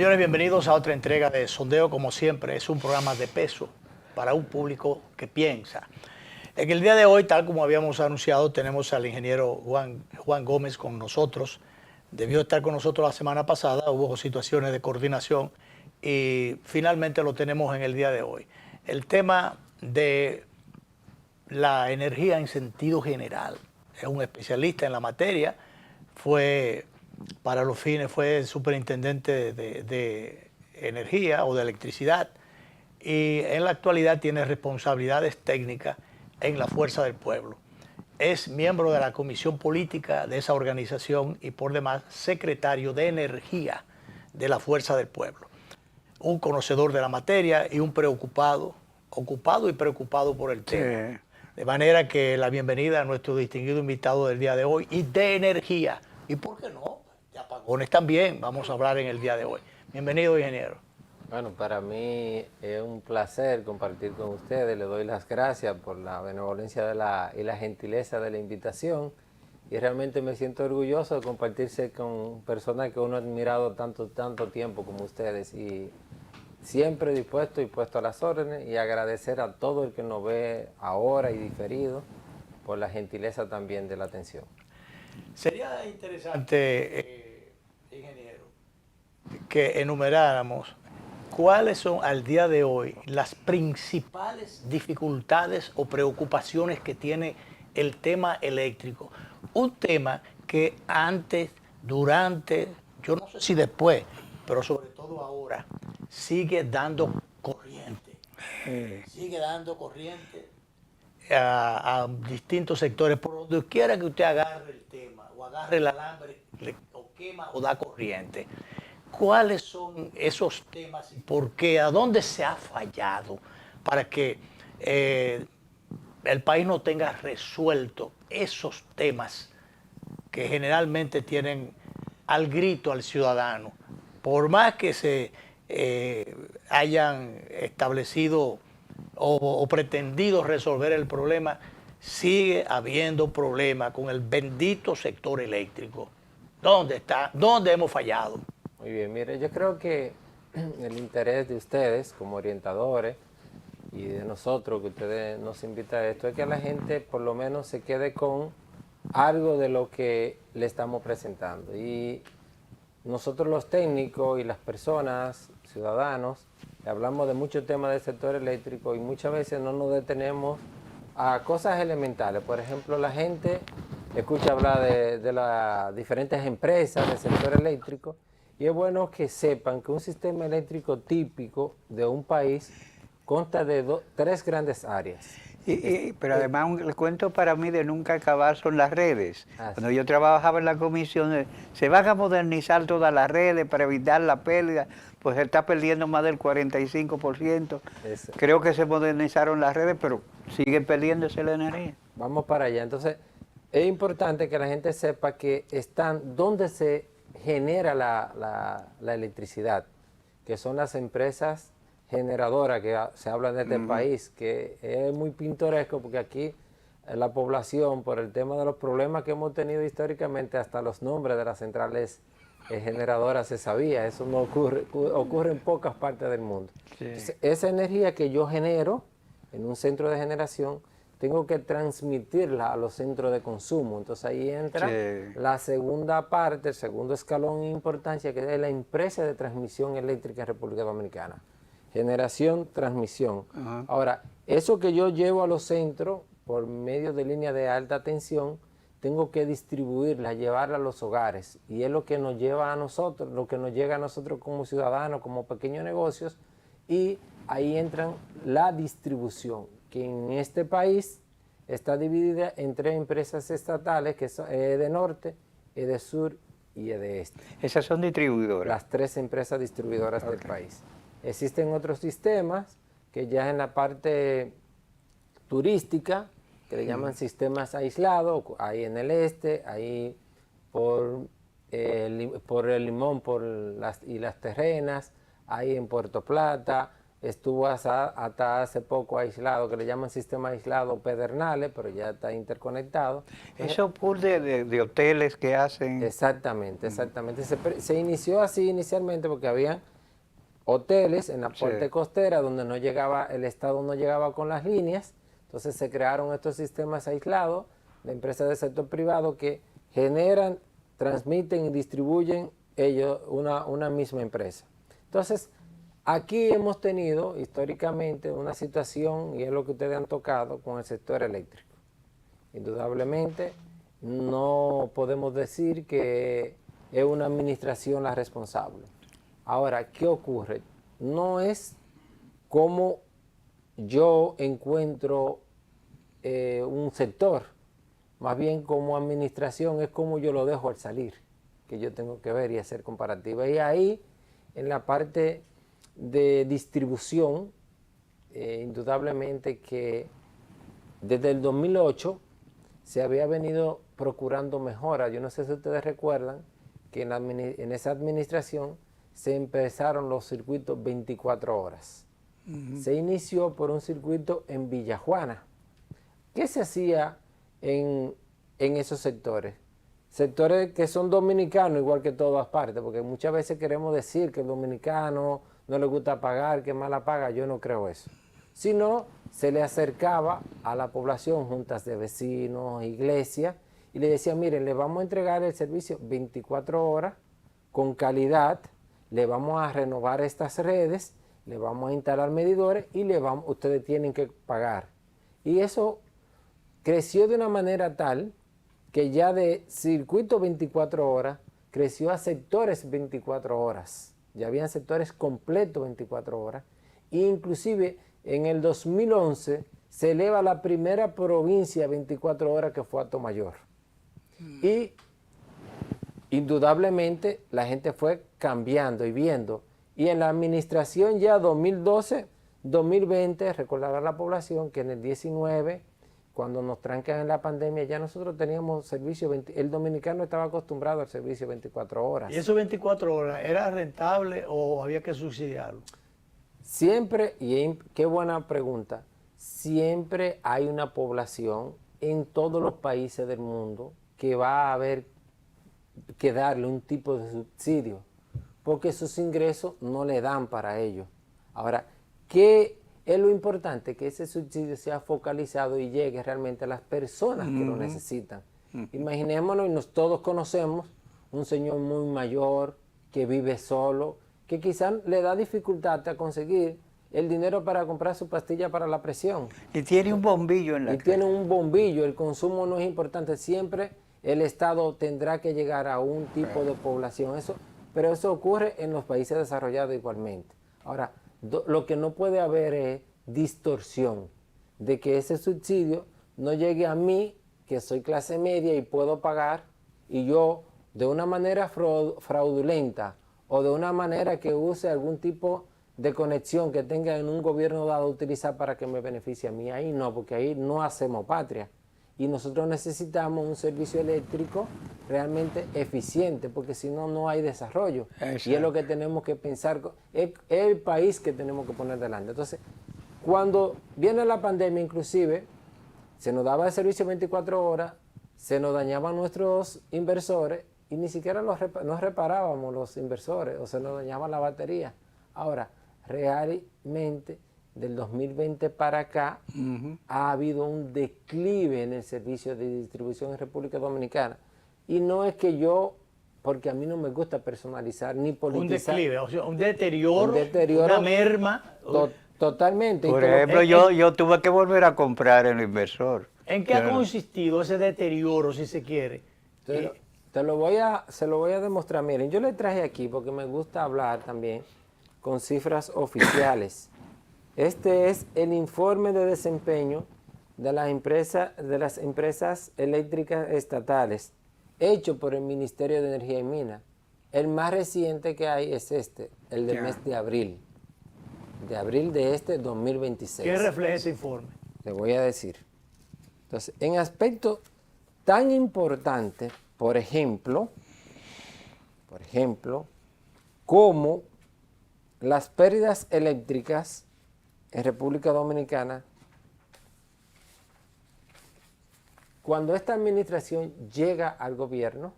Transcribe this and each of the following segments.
Señores, bienvenidos a otra entrega de Sondeo. Como siempre, es un programa de peso para un público que piensa. En el día de hoy, tal como habíamos anunciado, tenemos al ingeniero Juan Gómez con nosotros. Debió estar con nosotros la semana pasada, hubo situaciones de coordinación y finalmente lo tenemos en el día de hoy. El tema de la energía en sentido general. Es un especialista en la materia, para los fines fue superintendente de energía o de electricidad y en la actualidad tiene responsabilidades técnicas en la Fuerza del Pueblo. Es miembro de la comisión política de esa organización y por demás secretario de energía de la Fuerza del Pueblo. Un conocedor de la materia y un ocupado y preocupado por el tema. Sí. De manera que la bienvenida a nuestro distinguido invitado del día de hoy y de energía. ¿Y por qué no? De apagones también vamos a hablar en el día de hoy. Bienvenido, ingeniero. Bueno, para mí es un placer compartir con ustedes. Le doy las gracias por la benevolencia y la gentileza de la invitación. Y realmente me siento orgulloso de compartirse con personas que uno ha admirado tanto tiempo como ustedes. Y siempre dispuesto y puesto a las órdenes, y agradecer a todo el que nos ve ahora y diferido por la gentileza también de la atención. Sería interesante, ingeniero, que enumeráramos cuáles son al día de hoy las principales dificultades o preocupaciones que tiene el tema eléctrico. Un tema que antes, durante, yo no sé si después, pero sobre todo ahora, sigue dando corriente. Sigue dando corriente a distintos sectores. Por donde quiera que usted agarre el tema, o agarre el alambre, o quema o da corriente. ¿Cuáles son esos temas y por qué? ¿A dónde se ha fallado para que el país no tenga resuelto esos temas que generalmente tienen al grito al ciudadano? Por más que se hayan establecido o pretendido resolver el problema, sigue habiendo problemas con el bendito sector eléctrico. ¿Dónde está? ¿Dónde hemos fallado? Muy bien, mire, yo creo que el interés de ustedes como orientadores y de nosotros, que ustedes nos invitan a esto, es que la gente por lo menos se quede con algo de lo que le estamos presentando. Y nosotros los técnicos y las personas, ciudadanos, hablamos de muchos temas del sector eléctrico y muchas veces no nos detenemos a cosas elementales. Por ejemplo, la gente escucha hablar de las diferentes empresas del sector eléctrico y es bueno que sepan que un sistema eléctrico típico de un país consta de tres grandes áreas. Pero además el cuento para mí de nunca acabar son las redes. Cuando yo trabajaba en la comisión, se van a modernizar todas las redes para evitar la pérdida, pues se está perdiendo más del 45%. Eso. Creo que se modernizaron las redes, pero siguen perdiéndose la energía. Vamos para allá. Entonces, es importante que la gente sepa que están donde se genera la electricidad, que son las empresas generadoras que se habla de este país, que es muy pintoresco porque aquí la población, por el tema de los problemas que hemos tenido históricamente, hasta los nombres de las centrales generadoras se sabía. Eso no ocurre en pocas partes del mundo. Sí. Entonces, esa energía que yo genero en un centro de generación, tengo que transmitirla a los centros de consumo. Entonces ahí entra la segunda parte, el segundo escalón en importancia, que es la empresa de transmisión eléctrica en República Dominicana. Generación, transmisión. Ahora, eso que yo llevo a los centros por medio de líneas de alta tensión, tengo que distribuirla, llevarla a los hogares. Y es lo que nos lleva a nosotros, lo que nos llega a nosotros como ciudadanos, como pequeños negocios. Y ahí entran la distribución, que en este país está dividida en tres empresas estatales, que son de norte, de sur y de este. Esas son distribuidoras. Las tres empresas distribuidoras del país. Existen otros sistemas que ya en la parte turística, que le llaman sistemas aislados, ahí en el este, ahí por el Limón y las Terrenas, ahí en Puerto Plata. Estuvo hasta hace poco aislado, que le llaman sistema aislado Pedernales, pero ya está interconectado. Esos pools de hoteles que hacen. Exactamente. Se inició así inicialmente porque había hoteles en la parte costera donde no llegaba, el Estado no llegaba con las líneas, entonces se crearon estos sistemas aislados de empresas del sector privado que generan, transmiten y distribuyen ellos una misma empresa. Entonces, aquí hemos tenido históricamente una situación, y es lo que ustedes han tocado, con el sector eléctrico. Indudablemente, no podemos decir que es una administración la responsable. Ahora, ¿qué ocurre? No es como yo encuentro un sector, más bien como administración es como yo lo dejo al salir, que yo tengo que ver y hacer comparativa. Y ahí, en la parte de distribución, indudablemente que desde el 2008 se había venido procurando mejoras. Yo no sé si ustedes recuerdan que en esa administración se empezaron los circuitos 24 horas. Se inició por un circuito en Villajuana. ¿Qué se hacía en esos sectores? Sectores que son dominicanos, igual que todas partes, porque muchas veces queremos decir que el dominicano no le gusta pagar, que mala paga. Yo no creo eso. Sino se le acercaba a la población, juntas de vecinos, iglesias, y le decía, miren, le vamos a entregar el servicio 24 horas con calidad, le vamos a renovar estas redes, le vamos a instalar medidores y ustedes tienen que pagar. Y eso creció de una manera tal que ya de circuito 24 horas creció a sectores 24 horas. Ya habían sectores completos 24 horas. E inclusive en el 2011 se eleva la primera provincia 24 horas, que fue Atomayor. Y indudablemente la gente fue cambiando y viendo. Y en la administración ya 2012, 2020, recordará la población que en el 19, cuando nos trancan en la pandemia, ya nosotros teníamos servicio, el dominicano estaba acostumbrado al servicio 24 horas. ¿Y esos 24 horas era rentable o había que subsidiarlo? Siempre, y qué buena pregunta, siempre hay una población en todos los países del mundo que va a haber que darle un tipo de subsidio, porque sus ingresos no le dan para ello. Ahora, ¿qué es lo importante? Que ese subsidio sea focalizado y llegue realmente a las personas que lo necesitan. Imaginémonos, y todos conocemos un señor muy mayor que vive solo, que quizás le da dificultad a conseguir el dinero para comprar su pastilla para la presión. Y tiene un bombillo en la casa. Y tiene un bombillo, el consumo no es importante. Siempre el Estado tendrá que llegar a un tipo de población. Pero eso ocurre en los países desarrollados igualmente. Ahora, lo que no puede haber es distorsión de que ese subsidio no llegue a mí, que soy clase media y puedo pagar, y yo de una manera fraudulenta o de una manera que use algún tipo de conexión que tenga en un gobierno dado utilizar para que me beneficie a mí. Ahí no, porque ahí no hacemos patria. Y nosotros necesitamos un servicio eléctrico realmente eficiente, porque si no, no hay desarrollo. Exacto. Y es lo que tenemos que pensar, es el país que tenemos que poner delante. Entonces, cuando viene la pandemia, inclusive, se nos daba el servicio 24 horas, se nos dañaban nuestros inversores y ni siquiera nos reparábamos los inversores, o se nos dañaba la batería. Ahora, realmente, del 2020 para acá, ha habido un declive en el servicio de distribución en República Dominicana. Y no es que yo, porque a mí no me gusta personalizar ni politizar. Un declive, o sea, un deterioro, una merma. Totalmente. Por ejemplo, yo tuve que volver a comprar el inversor. ¿En qué ha consistido ese deterioro, si se quiere? Se lo voy a demostrar. Miren, yo le traje aquí porque me gusta hablar también con cifras oficiales. Este es el informe de desempeño de las empresas eléctricas estatales, hecho por el Ministerio de Energía y Minas. El más reciente que hay es el del mes de abril de 2026. ¿Qué refleja ese informe? Le voy a decir. Entonces, en aspectos tan importantes, por ejemplo, como las pérdidas eléctricas en República Dominicana, cuando esta administración llega al gobierno,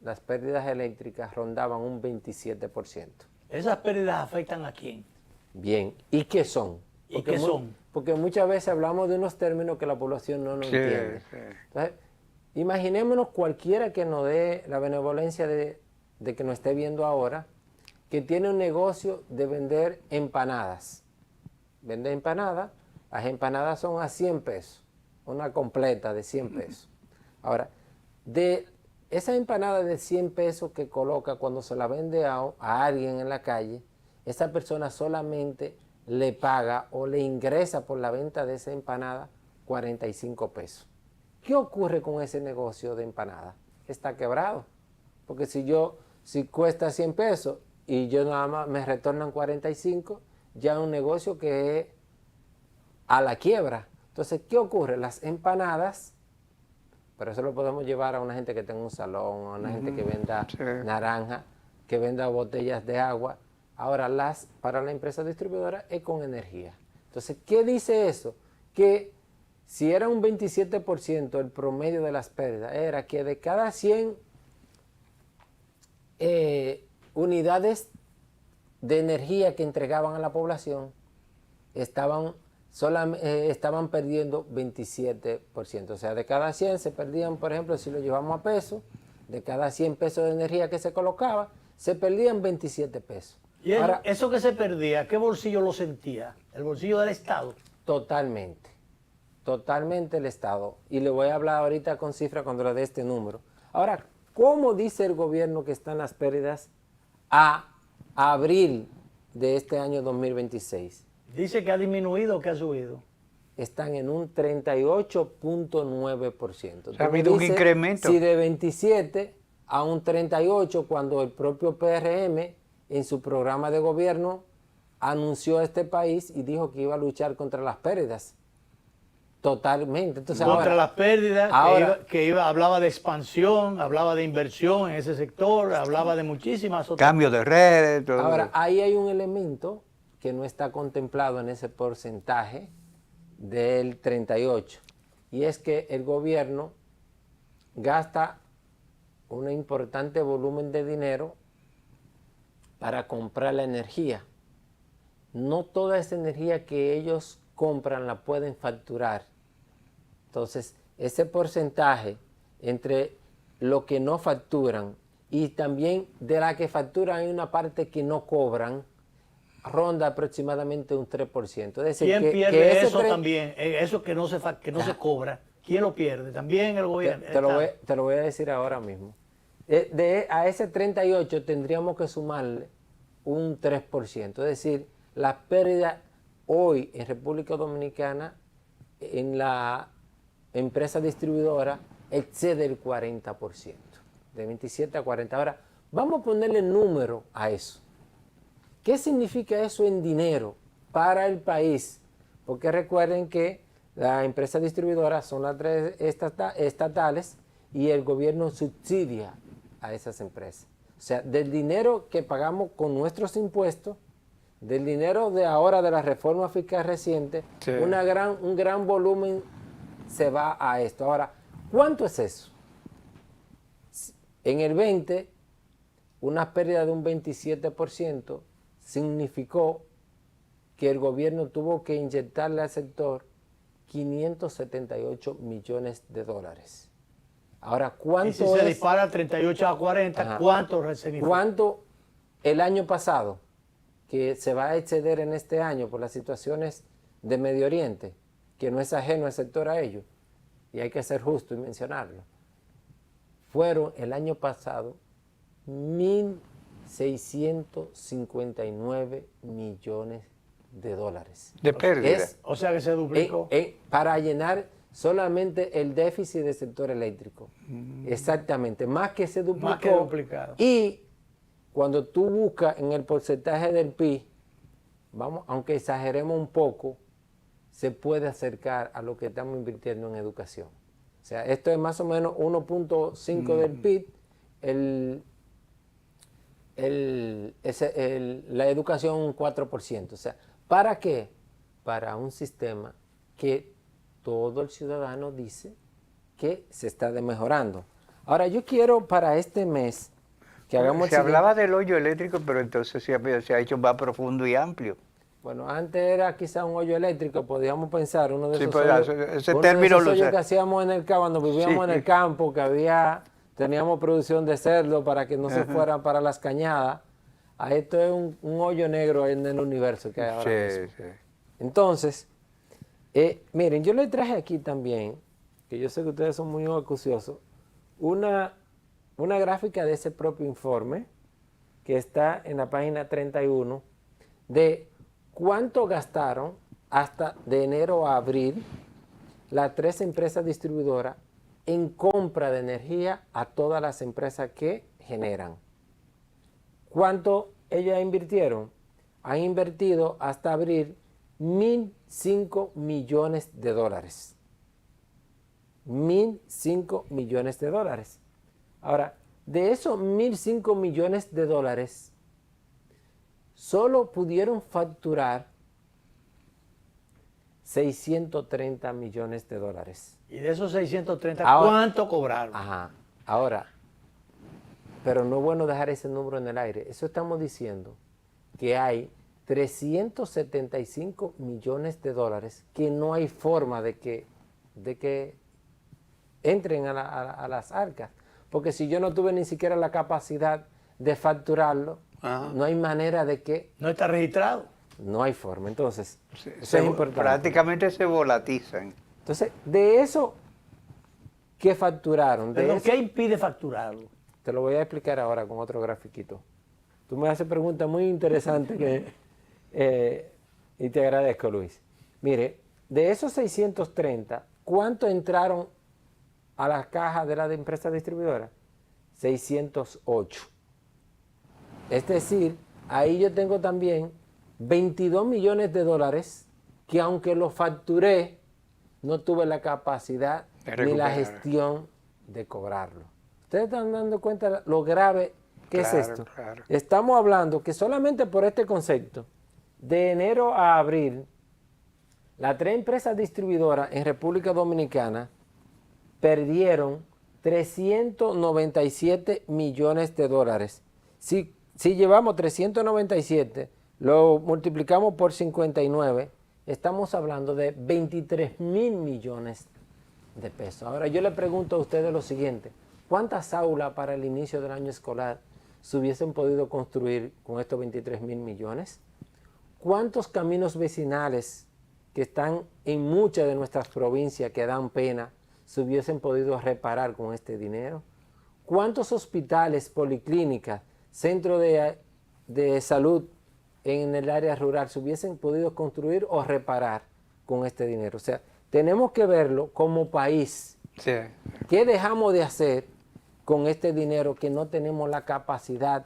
las pérdidas eléctricas rondaban un 27%. ¿Esas pérdidas afectan a quién? Bien, ¿y qué son? ¿Y qué son? Porque muchas veces hablamos de unos términos que la población no entiende. Sí. Entonces, imaginémonos cualquiera que nos dé la benevolencia de que nos esté viendo ahora, que tiene un negocio de vender empanadas. Vende empanadas, las empanadas son a 100 pesos, una completa de 100 pesos. Ahora, de esa empanada de 100 pesos que coloca cuando se la vende a alguien en la calle, esa persona solamente le paga o le ingresa por la venta de esa empanada 45 pesos. ¿Qué ocurre con ese negocio de empanada? Está quebrado. Porque si cuesta 100 pesos y yo nada más me retornan 45, ya es un negocio que es a la quiebra. Entonces, ¿qué ocurre? Las empanadas, pero eso lo podemos llevar a una gente que tenga un salón, a una gente que venda naranja, que venda botellas de agua. Ahora, para la empresa distribuidora es con energía. Entonces, ¿qué dice eso? Que si era un 27% el promedio de las pérdidas, era que de cada 100 unidades de energía que entregaban a la población, estaban perdiendo 27%. O sea, de cada 100 se perdían, por ejemplo, si lo llevamos a pesos, de cada 100 pesos de energía que se colocaba, se perdían 27 pesos. ¿Y ahora, eso que se perdía, qué bolsillo lo sentía? ¿El bolsillo del Estado? Totalmente el Estado. Y le voy a hablar ahorita con cifra cuando le dé este número. Ahora, ¿cómo dice el gobierno que están las pérdidas a abril de este año 2026? Dice que ha disminuido o que ha subido. Están en un 38.9%. Ha habido un incremento. Si de 27 a un 38, cuando el propio PRM en su programa de gobierno anunció a este país y dijo que iba a luchar contra las pérdidas. Totalmente. Entonces, contra las pérdidas, ahora, hablaba de expansión, hablaba de inversión en ese sector, hablaba de muchísimas otras cambio de redes, todo. Ahora, ahí hay un elemento que no está contemplado en ese porcentaje del 38, y es que el gobierno gasta un importante volumen de dinero para comprar la energía. No toda esa energía que ellos compran la pueden facturar. Entonces, ese porcentaje entre lo que no facturan y también de la que facturan hay una parte que no cobran, ronda aproximadamente un 3%. Es decir, ¿quién pierde eso también? Eso que no se cobra. ¿Quién lo pierde? También el gobierno. Te lo voy a decir ahora mismo. A ese 38 tendríamos que sumarle un 3%. Es decir, las pérdidas hoy en República Dominicana en la empresa distribuidora excede el 40%, de 27 a 40. Ahora, vamos a ponerle número a eso. ¿Qué significa eso en dinero para el país? Porque recuerden que las empresas distribuidoras son las 3 estatales y el gobierno subsidia a esas empresas. O sea, del dinero que pagamos con nuestros impuestos, del dinero de ahora de la reforma fiscal reciente, sí, un gran volumen se va a esto. Ahora, ¿cuánto es eso? En el 20, una pérdida de un 27% significó que el gobierno tuvo que inyectarle al sector 578 millones de dólares. Ahora, ¿cuánto es? Y si se dispara 38 a 40, ajá, ¿cuánto significa? ¿Cuánto el año pasado, que se va a exceder en este año por las situaciones de Medio Oriente, que no es ajeno al sector a ello, y hay que ser justo y mencionarlo? Fueron el año pasado 1.659 millones de dólares. De pérdida. O sea que se duplicó. Para llenar solamente el déficit del sector eléctrico. Exactamente, más que se duplicó. Más que duplicado. Y cuando tú buscas en el porcentaje del PIB, vamos, aunque exageremos un poco, se puede acercar a lo que estamos invirtiendo en educación. O sea, esto es más o menos 1.5 del PIB, la educación un 4%. O sea, ¿para qué? Para un sistema que todo el ciudadano dice que se está mejorando. Ahora, yo quiero para este mes que hagamos Se hablaba del hoyo eléctrico, pero entonces se ha hecho más profundo y amplio. Bueno, antes era quizá un hoyo eléctrico, podíamos pensar, uno de Sí, esos pues, hoyos, ese uno de término esos lo hoyos sé. que hacíamos en el campo, cuando vivíamos Sí. en el campo, que teníamos producción de cerdo para que no se fueran para las cañadas. A esto es un hoyo negro en el universo que hay ahora mismo. Sí. Entonces, miren, yo les traje aquí también, que yo sé que ustedes son muy acuciosos, una gráfica de ese propio informe que está en la página 31 de cuánto gastaron hasta de enero a abril las 3 empresas distribuidoras en compra de energía a todas las empresas que generan. ¿Cuánto ellas invirtieron? Han invertido hasta abril 1.005 millones de dólares. 1.005 millones de dólares. Ahora, de esos 1.005 millones de dólares, solo pudieron facturar 630 millones de dólares. Y de esos 630, Ahora, ¿cuánto cobraron? Ajá. Ahora, pero no es bueno dejar ese número en el aire. Eso estamos diciendo que hay 375 millones de dólares que no hay forma de que entren a las arcas. Porque si yo no tuve ni siquiera la capacidad de facturarlo, no hay manera de que... No está registrado. No hay forma. Entonces, eso es importante. Prácticamente se volatizan. Entonces, de eso que facturaron, de ¿Pero eso, qué impide facturarlo? te lo voy a explicar ahora con otro grafiquito. Tú me haces preguntas muy interesantes y te agradezco, Luis. Mire, de esos 630, ¿cuánto entraron a las cajas de la empresa distribuidora? 608. Es decir, ahí yo tengo también 22 millones de dólares que aunque los facturé, no tuve la capacidad ni la gestión de cobrarlo. ¿Ustedes están dando cuenta lo grave que es esto? Claro. Estamos hablando que solamente por este concepto, de enero a abril, las 3 empresas distribuidoras en República Dominicana perdieron 397 millones de dólares. Si llevamos 397, lo multiplicamos por 59, estamos hablando de 23,000 millones de pesos. Ahora yo le pregunto a ustedes lo siguiente, ¿cuántas aulas para el inicio del año escolar se hubiesen podido construir con estos 23,000 millones? ¿Cuántos caminos vecinales que están en muchas de nuestras provincias que dan pena se hubiesen podido reparar con este dinero? ¿Cuántos hospitales, policlínicas, centros de salud en el área rural se hubiesen podido construir o reparar con este dinero? O sea, tenemos que verlo como país. Sí. ¿Qué dejamos de hacer con este dinero que no tenemos la capacidad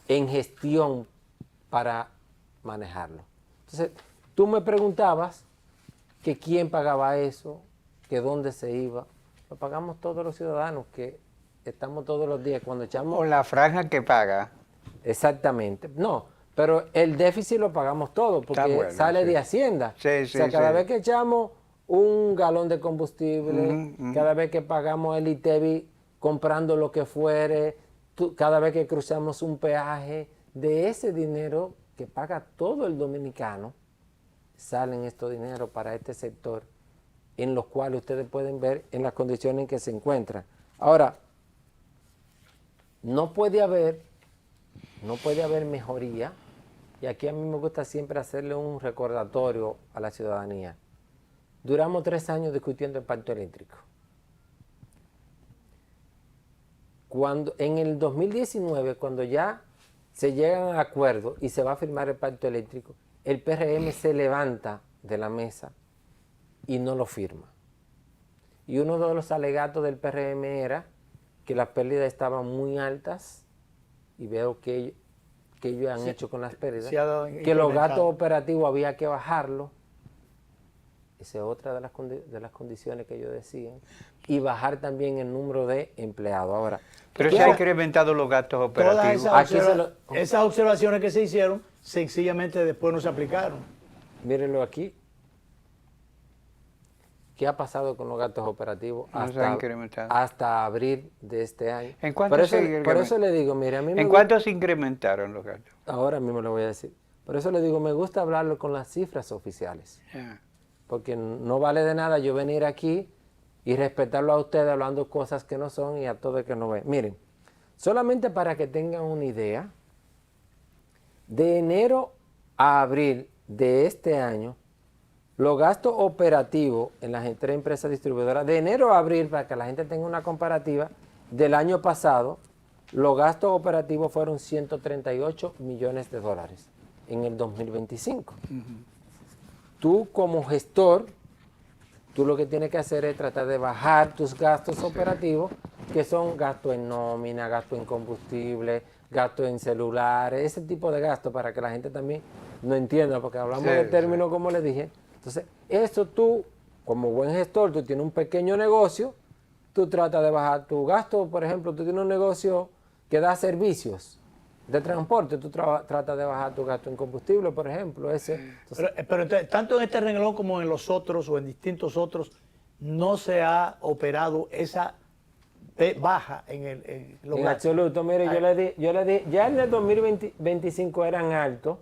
en gestión para manejarlo? Entonces, tú me preguntabas que quién pagaba eso, que dónde se iba. Lo pagamos todos los ciudadanos que estamos todos los días cuando echamos... O la franja que paga. Exactamente. No, pero el déficit lo pagamos todos porque sale de Hacienda. Sí, o sea, cada vez que echamos un galón de combustible, cada vez que pagamos el ITEVI comprando lo que fuere, cada vez que cruzamos un peaje, de ese dinero que paga todo el dominicano, salen estos dineros para este sector, en los cuales ustedes pueden ver en las condiciones en que se encuentran. Ahora, no puede haber mejoría, y aquí a mí me gusta siempre hacerle un recordatorio a la ciudadanía. Duramos 3 años discutiendo el pacto eléctrico. En el 2019, cuando ya se llegan a acuerdo y se va a firmar el pacto eléctrico, el PRM se levanta de la mesa y no lo firma. Y uno de los alegatos del PRM era que las pérdidas estaban muy altas, y veo que ellos han hecho con las pérdidas, que los gastos operativos había que bajarlos. Esa es otra de las condiciones que ellos decían, y bajar también el número de empleados. Ahora, pero se han incrementado los gastos operativos. Esas observaciones que se hicieron, sencillamente después no se aplicaron. Mírenlo aquí. ¿qué ha pasado con los gastos operativos Se han incrementado. hasta abril de este año? ¿En cuánto por eso le digo, mire, a mí me ¿En cuánto se incrementaron los gastos? Ahora mismo le voy a decir. Por eso le digo, me gusta hablarlo con las cifras oficiales. Yeah. Porque no vale de nada yo venir aquí y respetarlo a ustedes hablando cosas que no son y a todo el que no ve. Miren, solamente para que tengan una idea, de enero a abril de este año, los gastos operativos en las tres empresas distribuidoras, de enero a abril, para que la gente tenga una comparativa, del año pasado, los gastos operativos fueron 138 millones de dólares en el 2025. Tú como gestor, tú lo que tienes que hacer es tratar de bajar tus gastos operativos, que son gastos en nómina, gastos en combustible, gastos en celulares, ese tipo de gastos para que la gente también no entienda, porque hablamos de términos como les dije. Entonces, eso tú, como buen gestor, tú tienes un pequeño negocio, tú tratas de bajar tu gasto. Por ejemplo, tú tienes un negocio que da servicios de transporte, tú tratas de bajar tu gasto en combustible, por ejemplo. Entonces, pero entonces, tanto en este renglón como en los otros o en distintos otros, no se ha operado esa baja en los en gastos. absoluto, mire, yo le di, ya en el 2025 eran altos,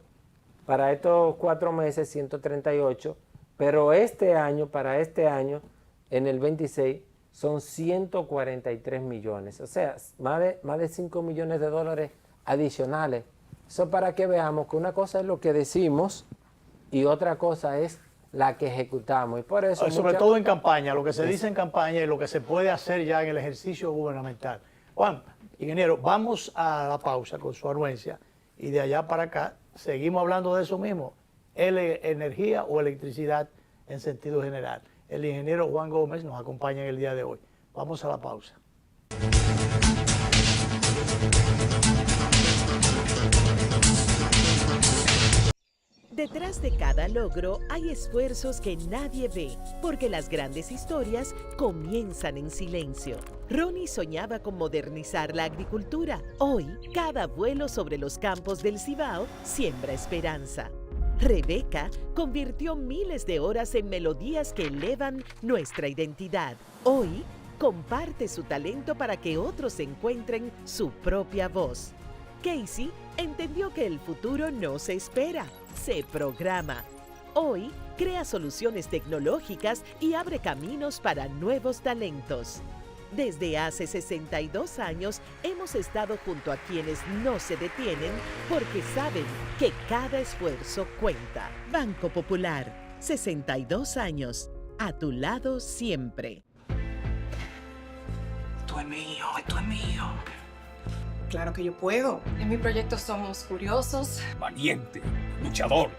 para estos 4 meses 138, pero para este año, en el 26, son 143 millones, o sea, más de 5 millones de dólares adicionales. Eso para que veamos que una cosa es lo que decimos y otra cosa es la que ejecutamos. Y por eso sobre todo en campaña, lo que se dice en campaña y lo que se puede hacer ya en el ejercicio gubernamental. Juan, ingeniero, vamos a la pausa con su anuencia y de allá para acá seguimos hablando de eso mismo, energía o electricidad en sentido general. El ingeniero Juan Gómez nos acompaña en el día de hoy. Vamos a la pausa. Detrás de cada logro hay esfuerzos que nadie ve, porque las grandes historias comienzan en silencio. Ronnie soñaba con modernizar la agricultura. Hoy, cada vuelo sobre los campos del Cibao siembra esperanza. Rebeca convirtió miles de horas en melodías que elevan nuestra identidad. Hoy, comparte su talento para que otros encuentren su propia voz. Casey entendió que el futuro no se espera, se programa. Hoy, crea soluciones tecnológicas y abre caminos para nuevos talentos. Desde hace 62 años hemos estado junto a quienes no se detienen porque saben que cada esfuerzo cuenta. Banco Popular, 62 años, a tu lado siempre. Esto es mío, esto es mío. Claro que yo puedo. En mi proyecto somos curiosos, Valiente, luchador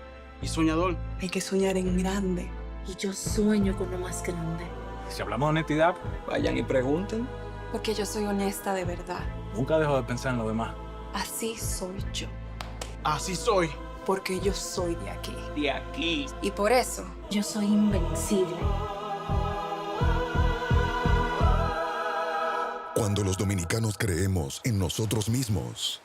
y soñador. Hay que soñar en grande. y yo sueño con lo más grande. Si hablamos de honestidad, vayan y pregunten. Porque yo soy honesta de verdad. Nunca dejo de pensar en lo demás. Así soy yo. Así soy. Porque yo soy de aquí. De aquí. Y por eso, yo soy invencible. Cuando los dominicanos creemos en nosotros mismos,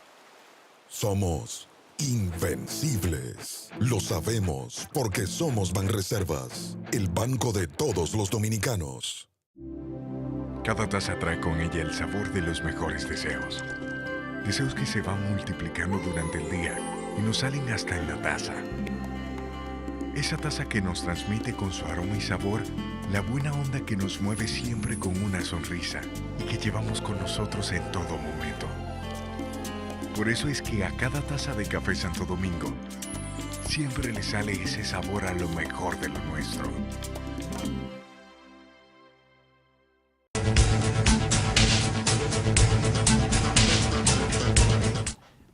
somos invencibles. Lo sabemos porque somos Banreservas, el banco de todos los dominicanos. Cada taza trae con ella el sabor de los mejores deseos. Deseos que se van multiplicando durante el día y nos salen hasta en la taza. Esa taza que nos transmite con su aroma y sabor la buena onda que nos mueve siempre con una sonrisa y que llevamos con nosotros en todo momento. Por eso es que a cada taza de café Santo Domingo siempre le sale ese sabor a lo mejor de lo nuestro.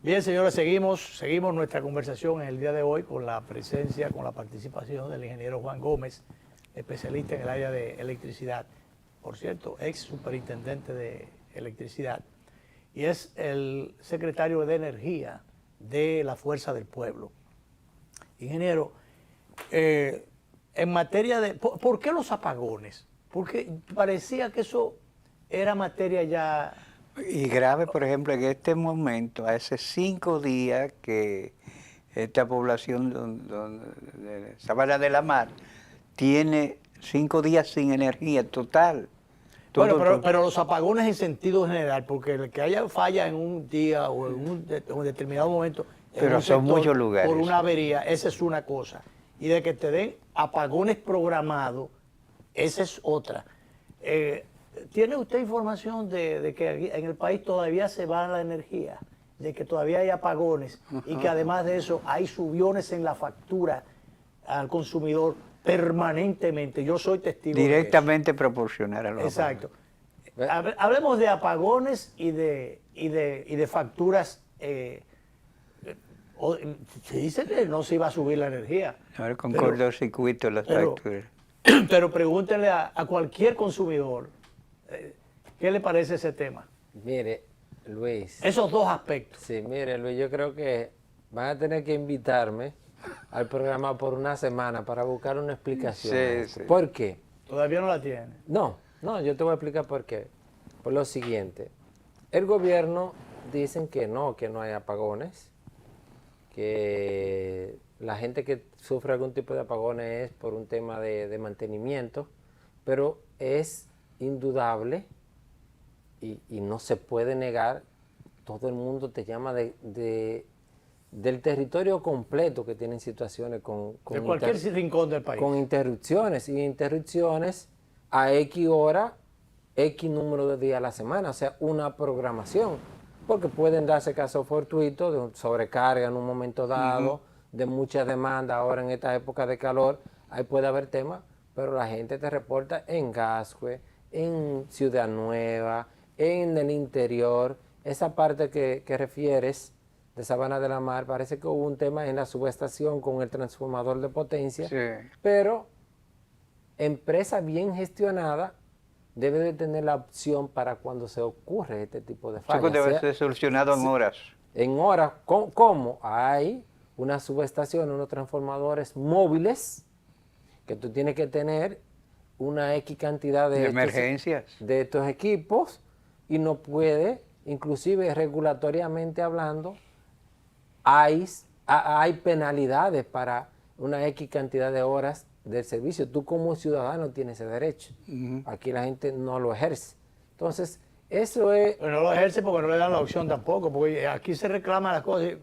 Bien, señores, seguimos nuestra conversación en el día de hoy con la presencia, con la participación del ingeniero Juan Gómez, especialista en el área de electricidad. Por cierto, ex superintendente de electricidad y es el secretario de Energía de la Fuerza del Pueblo. Ingeniero, en materia de... ¿Por qué los apagones? Porque parecía que eso era materia ya... Y grave, por ejemplo, en este momento, hace 5 días que esta población de Sabana de la Mar tiene 5 días sin energía total. Bueno, Todo. pero los apagones en sentido general, porque el que haya falla en un día o en un determinado momento, en Pero un son sector, muchos lugares. por una avería, esa es una cosa. Y de que te den apagones programados, esa es otra. ¿Tiene usted información de que aquí en el país todavía se va la energía? De que todavía hay apagones y que además de eso hay subiones en la factura al consumidor permanentemente. Yo soy testigo Directamente proporcional a los Exacto. Hablemos de apagones y de facturas. Se dice que no se iba a subir la energía. Ahora con cortocircuito las pero- facturas. Pero pregúntenle a cualquier consumidor qué le parece ese tema. Mire, Luis. Esos dos aspectos. Sí, mire, Luis, yo creo que van a tener que invitarme al programa por una semana para buscar una explicación. Sí, a eso. sí. ¿Por qué? Todavía no la tiene. No, yo te voy a explicar por qué. Por lo siguiente, el gobierno dicen que no hay apagones, que la gente que sufre algún tipo de apagones es por un tema de mantenimiento, pero es indudable y no se puede negar, todo el mundo te llama del territorio completo que tienen situaciones con De cualquier rincón del país. con interrupciones y interrupciones a X hora, X número de días a la semana, o sea, una programación, porque pueden darse casos fortuitos de sobrecarga en un momento dado, de mucha demanda ahora en esta época de calor, ahí puede haber temas, pero la gente te reporta en Gascue, en Ciudad Nueva, en el interior, esa parte que refieres de Sabana de la Mar, parece que hubo un tema en la subestación con el transformador de potencia, Sí. pero empresa bien gestionada debe de tener la opción para cuando se ocurre este tipo de fallas. Eso debe sea, ser solucionado en horas. en horas, ¿cómo? Hay una subestación, unos transformadores móviles que tú tienes que tener una X cantidad De emergencias. de estos equipos y no puede, inclusive regulatoriamente hablando, hay penalidades para una X cantidad de horas del servicio. Tú como ciudadano tienes ese derecho. Aquí la gente no lo ejerce. Entonces, eso es... Pero no lo ejerce porque no le dan la opción tampoco, porque aquí se reclaman las cosas.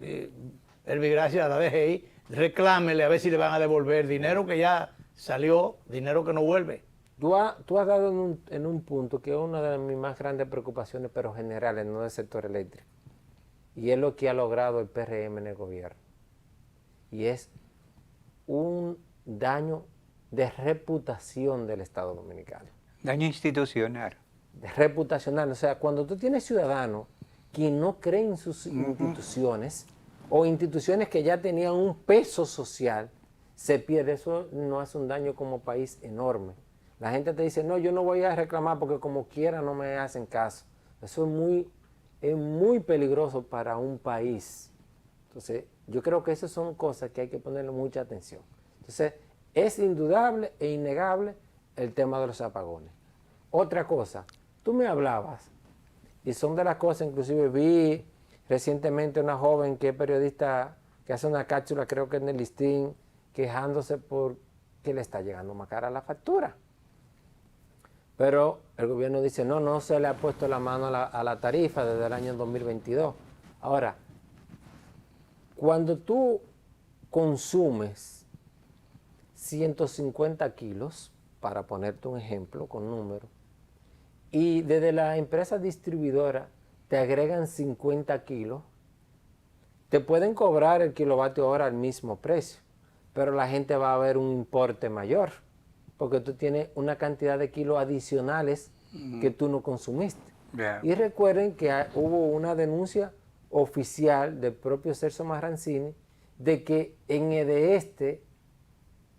Gracias a la DGI, reclámele a ver si le van a devolver dinero que ya salió, dinero que no vuelve. Tú has dado en un punto que es una de mis más grandes preocupaciones, pero generales, no del sector eléctrico. Y es lo que ha logrado el PRM en el gobierno. Y es un daño de reputación del Estado Dominicano. Daño institucional. De reputacional. O sea, cuando tú tienes ciudadanos que no creen en sus instituciones o instituciones que ya tenían un peso social, se pierde. Eso no hace un daño como país enorme. La gente te dice, no, yo no voy a reclamar porque como quiera no me hacen caso. Eso es muy peligroso para un país. Entonces, yo creo que esas son cosas que hay que ponerle mucha atención. Entonces, es indudable e innegable el tema de los apagones. Otra cosa, tú me hablabas, y son de las cosas, inclusive vi recientemente una joven que es periodista, que hace una cápsula, creo que en el listín, quejándose por que le está llegando más cara la factura. Pero el gobierno dice, no se le ha puesto la mano a la tarifa desde el año 2022. Ahora, cuando tú consumes 150 kilos, para ponerte un ejemplo con números, y desde la empresa distribuidora te agregan 50 kilos, te pueden cobrar el kilovatio hora al mismo precio, pero la gente va a ver un importe mayor, porque tú tienes una cantidad de kilos adicionales que tú no consumiste. Yeah. Y recuerden que hubo una denuncia oficial del propio Celso Marrancini de que en EDESTE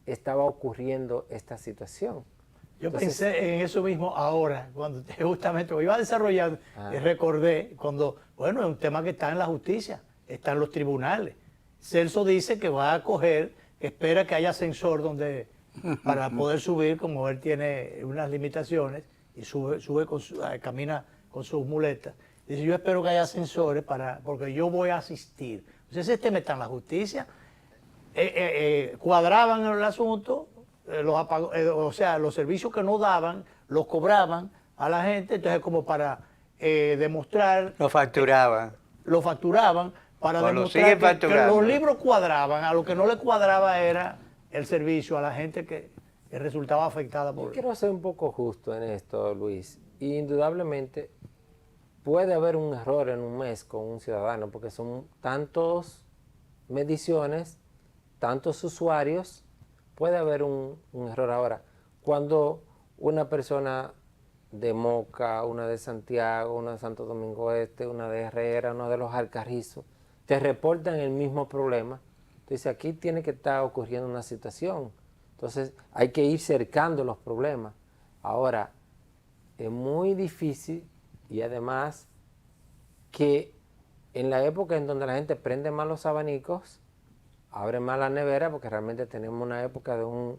estaba ocurriendo esta situación. Yo Entonces, pensé en eso mismo ahora, cuando justamente lo iba desarrollando, y recordé cuando, bueno, es un tema que está en la justicia, está en los tribunales. Celso dice que va a coger, espera que haya ascensor para poder subir, como él tiene unas limitaciones, y camina con sus muletas. Dice, yo espero que haya ascensores porque yo voy a asistir. Entonces ese tema está en la justicia. Cuadraban el asunto, o sea, los servicios que no daban, los cobraban a la gente, entonces como para demostrar... Lo facturaban. Lo facturaban para Pues lo demostrar siguen que facturando. los libros cuadraban, a lo que no le cuadraba era el servicio a la gente que resultaba afectada por... Yo quiero ser un poco justo en esto, Luis. Indudablemente puede haber un error en un mes con un ciudadano, porque son tantas mediciones, tantos usuarios, puede haber un error. Ahora, cuando una persona de Moca, una de Santiago, una de Santo Domingo Este, una de Herrera, una de Los Alcarrizos, te reportan el mismo problema, entonces aquí tiene que estar ocurriendo una situación. Entonces hay que ir cercando los problemas. Ahora, es muy difícil y además que en la época en donde la gente prende más los abanicos, abre más la nevera, porque realmente tenemos una época de un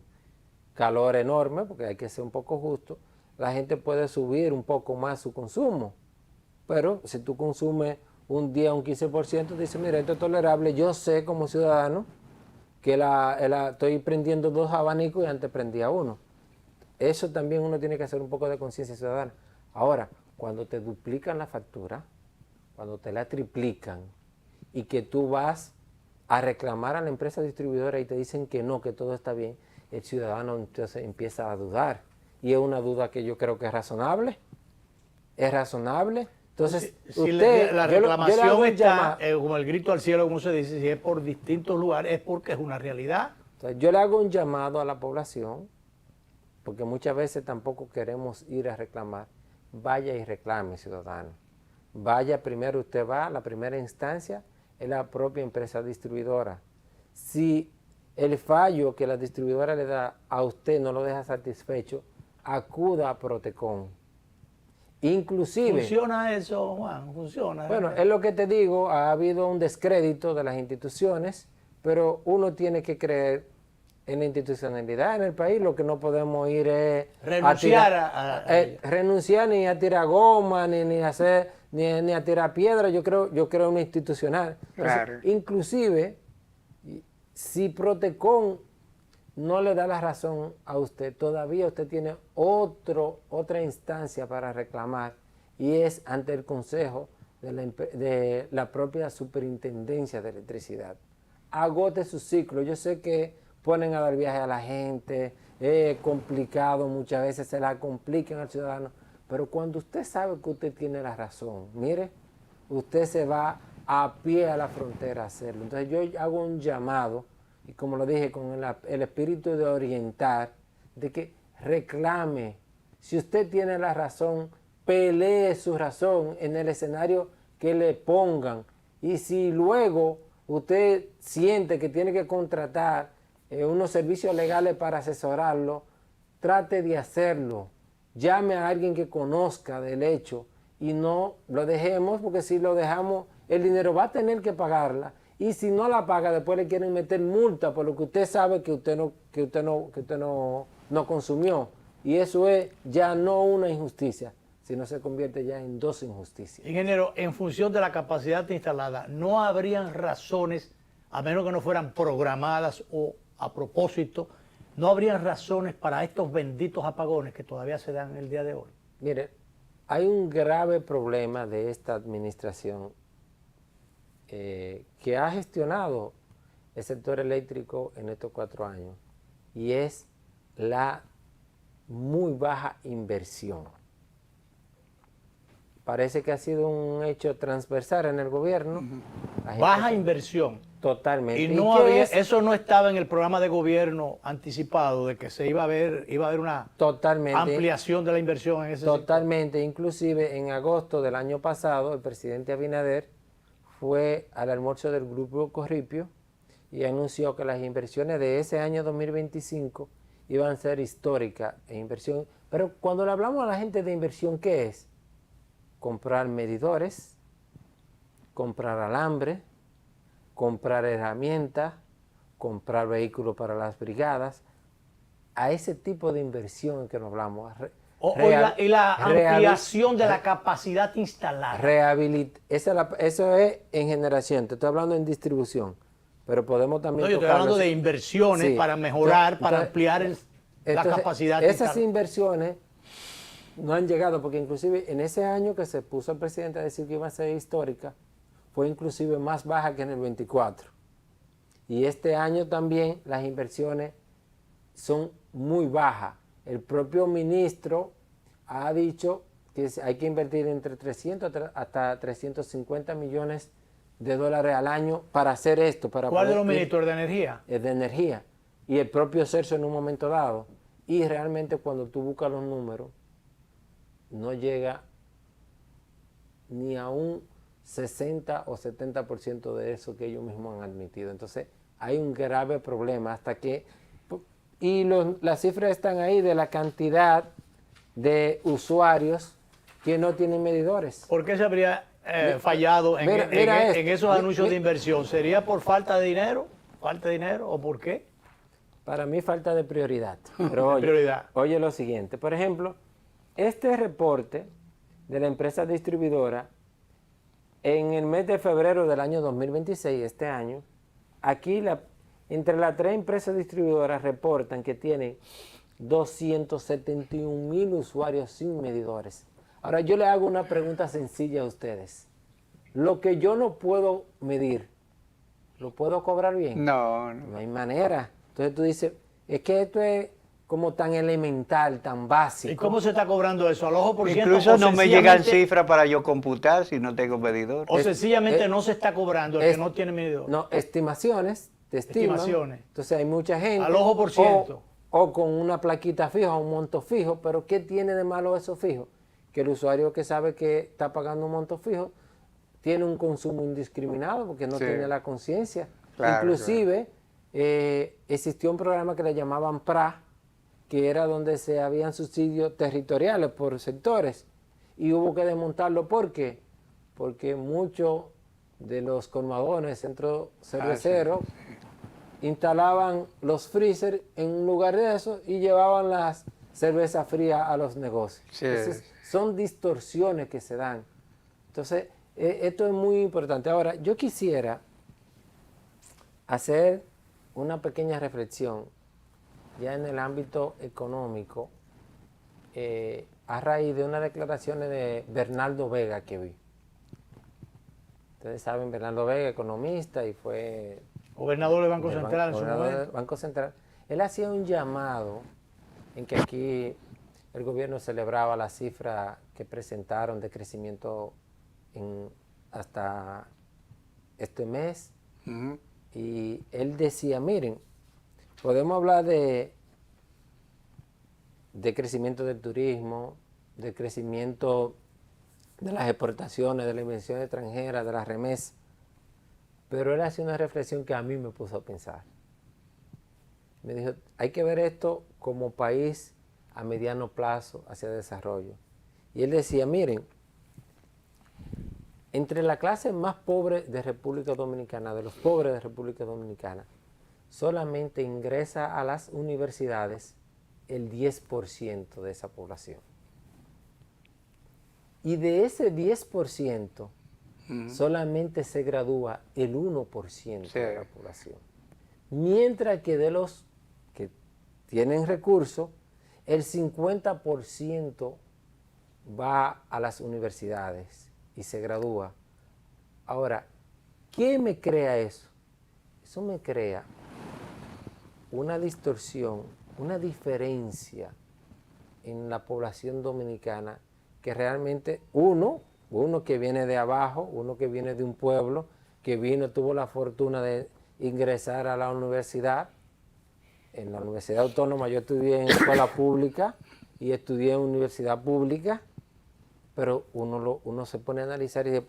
calor enorme, porque hay que ser un poco justo, la gente puede subir un poco más su consumo. Pero si tú consumes un día un 15%, dices, mira, esto es tolerable, yo sé como ciudadano que estoy prendiendo 2 abanicos y antes prendía 1. Eso también uno tiene que hacer un poco de conciencia ciudadana. Ahora, cuando te duplican la factura, cuando te la triplican y que tú vas a reclamar a la empresa distribuidora y te dicen que no, que todo está bien, el ciudadano entonces empieza a dudar. Y es una duda que yo creo que es razonable. Es razonable. Entonces, si usted, la yo le reclamación hago un está como el grito al cielo, como se dice, si es por distintos lugares, es porque es una realidad. Entonces, yo le hago un llamado a la población, porque muchas veces tampoco queremos ir a reclamar. Vaya y reclame, ciudadano. Vaya, primero usted va, la primera instancia es la propia empresa distribuidora. Si el fallo que la distribuidora le da a usted no lo deja satisfecho, acuda a Protecon. Inclusive... ¿Funciona eso, Juan? ¿Funciona? Bueno, es lo que te digo, ha habido un descrédito de las instituciones, pero uno tiene que creer en la institucionalidad en el país. Lo que no podemos ir es renunciar ni a tirar goma, ni a tirar piedra. Yo creo en una institucional. Claro. Entonces, inclusive, si Protecon no le da la razón a usted, todavía usted tiene otra instancia para reclamar, y es ante el Consejo de la propia Superintendencia de Electricidad. Agote su ciclo. Yo sé que ponen a dar viaje a la gente, es complicado, muchas veces se la complican al ciudadano, pero cuando usted sabe que usted tiene la razón, mire, usted se va a pie a la frontera a hacerlo. Entonces yo hago un llamado, y como lo dije, con el espíritu de orientar, de que reclame. Si usted tiene la razón, pelee su razón en el escenario que le pongan. Y si luego usted siente que tiene que contratar unos servicios legales para asesorarlo, trate de hacerlo. Llame a alguien que conozca del hecho y no lo dejemos, porque si lo dejamos, el dinero va a tener que pagarla. Y si no la paga, después le quieren meter multa por lo que usted sabe que usted no consumió. Y eso es ya no una injusticia, sino se convierte ya en 2 injusticias. Ingeniero, en función de la capacidad instalada, ¿no habrían razones, a menos que no fueran programadas o a propósito, no habrían razones para estos benditos apagones que todavía se dan el día de hoy? Mire, hay un grave problema de esta administración que ha gestionado el sector eléctrico en estos 4 años, y es la muy baja inversión. Parece que ha sido un hecho transversal en el gobierno. Baja inversión. Totalmente. Y no había, eso no estaba en el programa de gobierno anticipado, de que se iba a haber una ampliación de la inversión en ese sector. Totalmente. Inclusive en agosto del año pasado, el presidente Abinader fue al almuerzo del Grupo Corripio y anunció que las inversiones de ese año 2025 iban a ser históricas en inversión. Pero cuando le hablamos a la gente de inversión, ¿qué es? Comprar medidores, comprar alambre, comprar herramientas, comprar vehículos para las brigadas. A ese tipo de inversión que nos hablamos. Y la ampliación de la capacidad instalada. Eso es en generación, te estoy hablando en distribución, pero podemos también... No, yo estoy hablando de inversiones, sí, para mejorar, para ampliar la Entonces, capacidad. esas inversiones no han llegado, porque inclusive en ese año que se puso el presidente a decir que iba a ser histórica, fue inclusive más baja que en el 24. Y este año también las inversiones son muy bajas. El propio ministro ha dicho que hay que invertir entre 300 hasta 350 millones de dólares al año para hacer esto. ¿Cuál de los ministros de energía? De energía. Y el propio Celso en un momento dado. Y realmente cuando tú buscas los números, no llega ni a un 60 o 70% de eso que ellos mismos han admitido. Entonces hay un grave problema hasta que... Y las cifras están ahí de la cantidad de usuarios que no tienen medidores. ¿Por qué se habría fallado en esos anuncios de inversión? ¿Sería por falta de dinero? ¿Falta de dinero o por qué? Para mí falta de prioridad. Pero oye lo siguiente. Por ejemplo, este reporte de la empresa distribuidora en el mes de febrero del año 2026, este año, aquí entre las 3 empresas distribuidoras reportan que tienen 271,000 usuarios sin medidores. Ahora yo le hago una pregunta sencilla a ustedes. Lo que yo no puedo medir, ¿lo puedo cobrar bien? No. No hay manera. Entonces tú dices, es que esto es como tan elemental, tan básico. ¿Y cómo se está cobrando eso? ¿Al ojo por ciento? Incluso no me llegan cifras para yo computar si no tengo medidor. O sencillamente no se está cobrando el que no tiene medidor. No, estimaciones, te estiman. Estimaciones. Entonces hay mucha gente. Al ojo por ciento. O con una plaquita fija, un monto fijo. Pero ¿qué tiene de malo eso fijo? Que el usuario que sabe que está pagando un monto fijo tiene un consumo indiscriminado porque no tiene la conciencia. Claro, Inclusive existió un programa que le llamaban PRA, que era donde se habían subsidios territoriales por sectores, y hubo que desmontarlo. ¿Por qué? Porque muchos de los colmadones, centros cerveceros, instalaban los freezer en un lugar de eso y llevaban las cervezas frías a los negocios. Entonces, son distorsiones que se dan. Entonces, esto es muy importante. Ahora, yo quisiera hacer una pequeña reflexión ya en el ámbito económico, a raíz de unas declaraciones de Bernardo Vega que vi. Ustedes saben, Bernardo Vega, economista, y fue... Gobernador del Banco Central en su momento. Del Banco Central. Él hacía un llamado en que aquí el gobierno celebraba la cifra que presentaron de crecimiento hasta este mes. Y él decía, miren, podemos hablar de crecimiento del turismo, de crecimiento de las exportaciones, de la inversión extranjera, de las remesas, pero él hacía una reflexión que a mí me puso a pensar. Me dijo, hay que ver esto como país a mediano plazo hacia desarrollo. Y él decía, miren, entre la clase más pobre de República Dominicana, de los pobres de República Dominicana, solamente ingresa a las universidades el 10% de esa población. Y de ese 10%, solamente se gradúa el 1% de la población. Mientras que de los que tienen recursos, el 50% va a las universidades y se gradúa. Ahora, ¿qué me crea eso? Eso me crea una distorsión, una diferencia en la población dominicana que realmente uno que viene de abajo, uno que viene de un pueblo, que tuvo la fortuna de ingresar a la universidad. En la Universidad Autónoma yo estudié en escuela pública y estudié en universidad pública, pero uno se pone a analizar y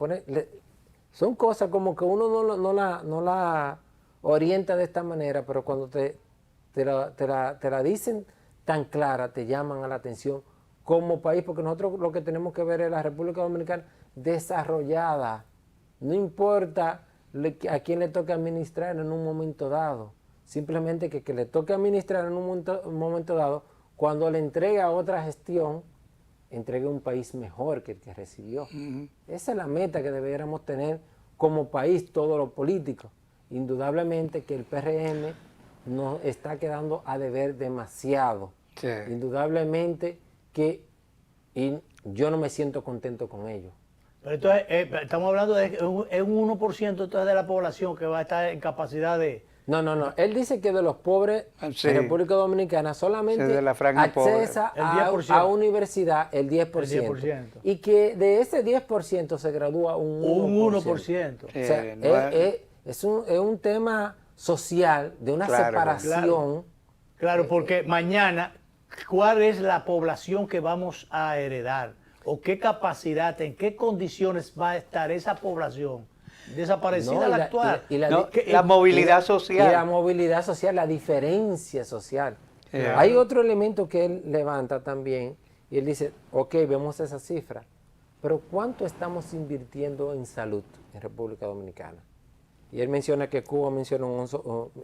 son cosas como que uno no la orienta de esta manera, pero cuando te la dicen tan clara, te llaman a la atención como país, porque nosotros lo que tenemos que ver es la República Dominicana desarrollada. No importa a quién le toque administrar en un momento dado, simplemente que le toque administrar en un momento dado, cuando le entregue a otra gestión, entregue un país mejor que el que recibió. Esa es la meta que deberíamos tener como país, todos los políticos. Indudablemente que el PRM nos está quedando a deber demasiado. Sí. Indudablemente que yo no me siento contento con ello. Pero entonces, estamos hablando de es un 1% entonces de la población que va a estar en capacidad de... No. Él dice que de los pobres Sí. en República Dominicana solamente Sí, de la franja accesa pobre. El 10%. a universidad el 10%. El 10%. Y que de ese 10% se gradúa un 1%. Un 1%. O sea, es un tema social de una Claro, separación. Claro, porque mañana, ¿cuál es la población que vamos a heredar? ¿O qué capacidad, en qué condiciones va a estar esa población desaparecida No, a la actual? La movilidad social. Y la movilidad social, la diferencia social. Claro. Hay otro elemento que él levanta también, y él dice, ok, vemos esa cifra, pero ¿cuánto estamos invirtiendo en salud en República Dominicana? Y él menciona que Cuba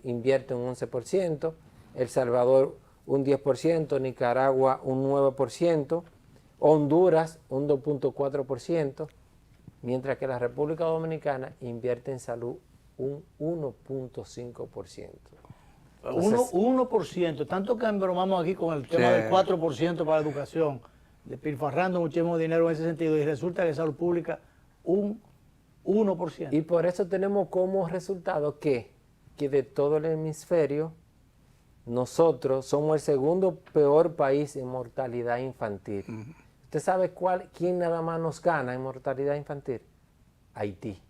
invierte un 11%, El Salvador un 10%, Nicaragua un 9%, Honduras un 2.4%, mientras que la República Dominicana invierte en salud un 1.5%. 1%, tanto que embromamos aquí con el tema del 4% para la educación, despilfarrando muchísimo dinero en ese sentido, y resulta que salud pública un 1%. Y por eso tenemos como resultado que de todo el hemisferio, nosotros somos el segundo peor país en mortalidad infantil. ¿Usted sabe quién nada más nos gana en mortalidad infantil? Haití.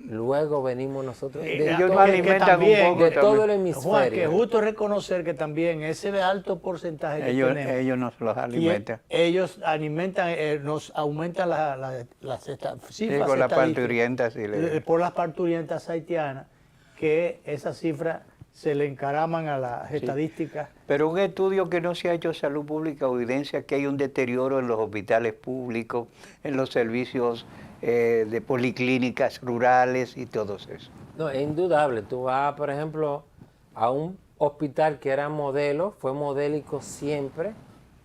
Luego venimos nosotros Ellos nos alimentan un poco de todo el también. hemisferio. Juan, que es justo reconocer que también ese alto porcentaje que tenemos, Ellos nos los alimentan. ellos alimentan, nos aumentan las cifras con las estadísticas, parturientas. por las parturientas haitianas, que esas cifras se le encaraman a las estadísticas. Pero un estudio que no se ha hecho de salud pública evidencia que hay un deterioro en los hospitales públicos, en los servicios de policlínicas rurales y todo eso. No, es indudable. Tú vas, por ejemplo, a un hospital que era modelo, fue modélico siempre,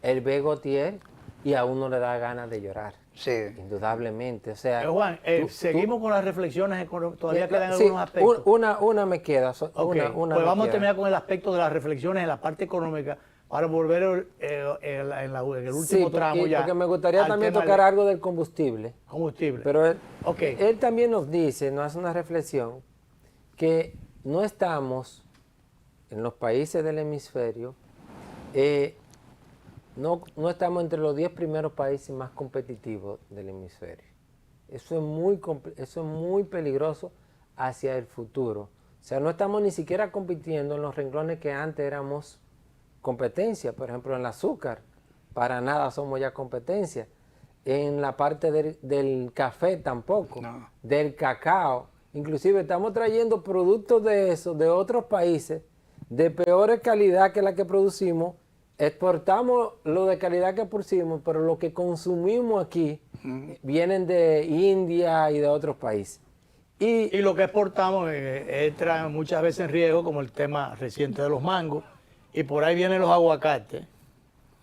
el Begotier, y a uno le da ganas de llorar. Sí. Indudablemente. O sea, Juan, seguimos con las reflexiones, todavía quedan sí, algunos aspectos. Una me queda. Ok, Una pues me vamos a queda. terminar con el aspecto de las reflexiones en la parte económica para volver en el último Sí, tramo ya. porque me gustaría al también tema tocar del algo del combustible. combustible. Pero Ok. él también nos dice, nos hace una reflexión, que no estamos en los países del hemisferio, no estamos entre los 10 primeros países más competitivos del hemisferio. Eso es muy peligroso hacia el futuro. O sea, no estamos ni siquiera compitiendo en los renglones que antes éramos competencia. Por ejemplo, en el azúcar, para nada somos ya competencia. En la parte del café tampoco, del cacao. Inclusive estamos trayendo productos de eso, de otros países, de peor calidad que la que producimos. Exportamos lo de calidad que producimos, pero lo que consumimos aquí vienen de India y de otros países. Y lo que exportamos entra muchas veces en riesgo, como el tema reciente de los mangos, y por ahí vienen los aguacates.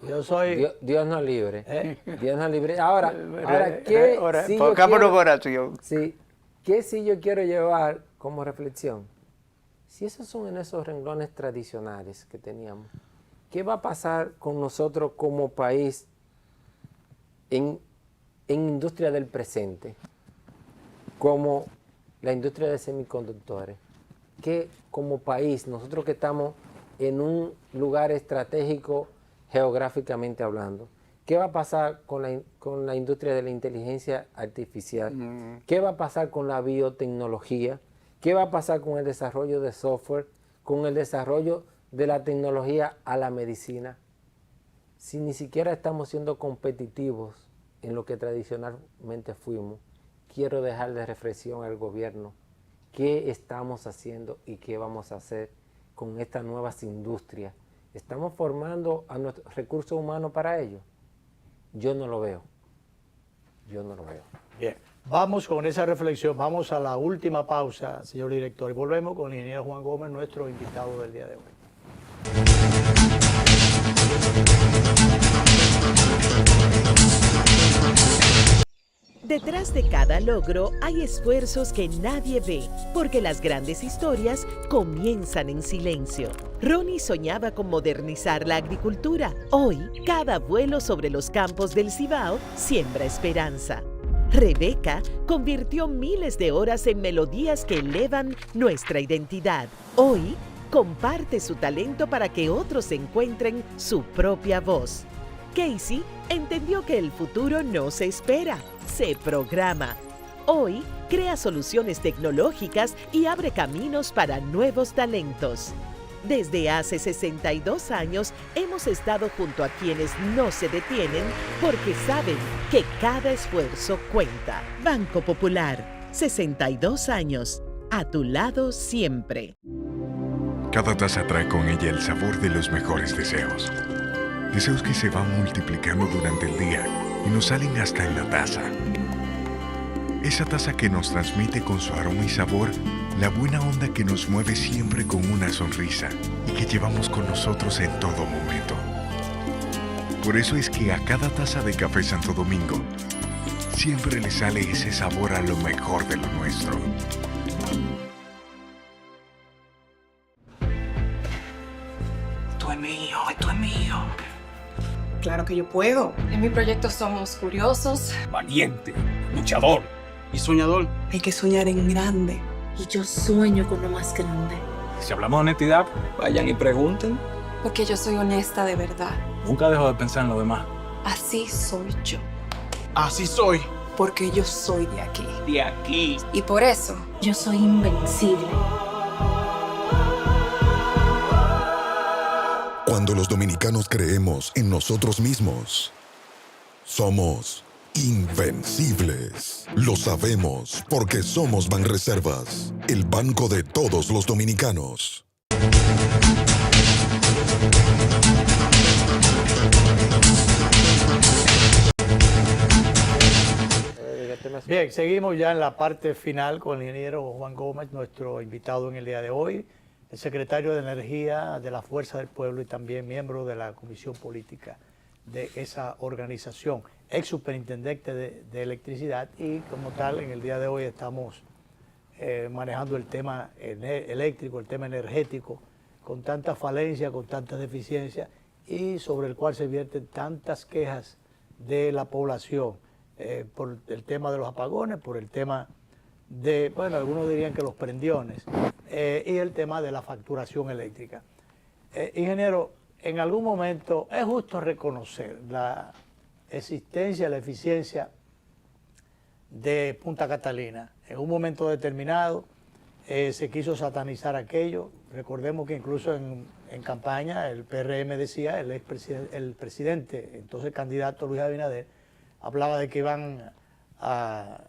Yo soy... Dios nos libre. Dios nos libre. Ahora, ¿qué sí yo pongámonos quiero, oración. sí, ¿qué sí yo quiero llevar como reflexión? Si esos son en esos renglones tradicionales que teníamos, ¿qué va a pasar con nosotros como país en industria del presente? Como la industria de semiconductores. Que como país, nosotros que estamos en un lugar estratégico geográficamente hablando, ¿qué va a pasar con la industria de la inteligencia artificial? ¿Qué va a pasar con la biotecnología? ¿Qué va a pasar con el desarrollo de software? ¿Con el desarrollo de la tecnología a la medicina? Si ni siquiera estamos siendo competitivos en lo que tradicionalmente fuimos, quiero dejarle reflexión al gobierno. ¿Qué estamos haciendo y qué vamos a hacer con estas nuevas industrias? ¿Estamos formando a nuestros recursos humanos para ello? Yo no lo veo. Yo no lo veo. Bien, vamos con esa reflexión, vamos a la última pausa, señor director, y volvemos con el ingeniero Juan Gómez, nuestro invitado del día de hoy. Detrás de cada logro hay esfuerzos que nadie ve, porque las grandes historias comienzan en silencio. Ronnie soñaba con modernizar la agricultura. Hoy, cada vuelo sobre los campos del Cibao siembra esperanza. Rebeca convirtió miles de horas en melodías que elevan nuestra identidad. Hoy, comparte su talento para que otros encuentren su propia voz. Casey entendió que el futuro no se espera, se programa. Hoy, crea soluciones tecnológicas y abre caminos para nuevos talentos. Desde hace 62 años hemos estado junto a quienes no se detienen porque saben que cada esfuerzo cuenta. Banco Popular, 62 años, a tu lado siempre. Cada taza trae con ella el sabor de los mejores deseos. Deseos que se van multiplicando durante el día y nos salen hasta en la taza. Esa taza que nos transmite con su aroma y sabor la buena onda que nos mueve siempre con una sonrisa y que llevamos con nosotros en todo momento. Por eso es que a cada taza de Café Santo Domingo siempre le sale ese sabor a lo mejor de lo nuestro. Esto es mío, esto es mío. Claro que yo puedo. En mi proyecto somos curiosos. Valiente, luchador y soñador. Hay que soñar en grande. Y yo sueño con lo más grande. Si hablamos de honestidad, vayan y pregunten. Porque yo soy honesta de verdad. Nunca dejo de pensar en lo demás. Así soy yo. Así soy. Porque yo soy de aquí. De aquí. Y por eso, yo soy invencible. Cuando los dominicanos creemos en nosotros mismos, somos invencibles. Lo sabemos porque somos Banreservas, el banco de todos los dominicanos. Bien, seguimos ya en la parte final con el ingeniero Juan Gómez, nuestro invitado en el día de hoy, el secretario de Energía de la Fuerza del Pueblo y también miembro de la Comisión Política de esa organización, ex superintendente de electricidad, y como tal en el día de hoy estamos manejando el tema eléctrico, el tema energético, con tanta falencia, con tantas deficiencias y sobre el cual se vierten tantas quejas de la población por el tema de los apagones, por el tema de, bueno, algunos dirían que los prendiones, y el tema de la facturación eléctrica. Ingeniero, en algún momento es justo reconocer la existencia, la eficiencia de Punta Catalina. En un momento determinado se quiso satanizar aquello. Recordemos que incluso en campaña el PRM decía, el presidente, entonces candidato Luis Abinader, hablaba de que iban a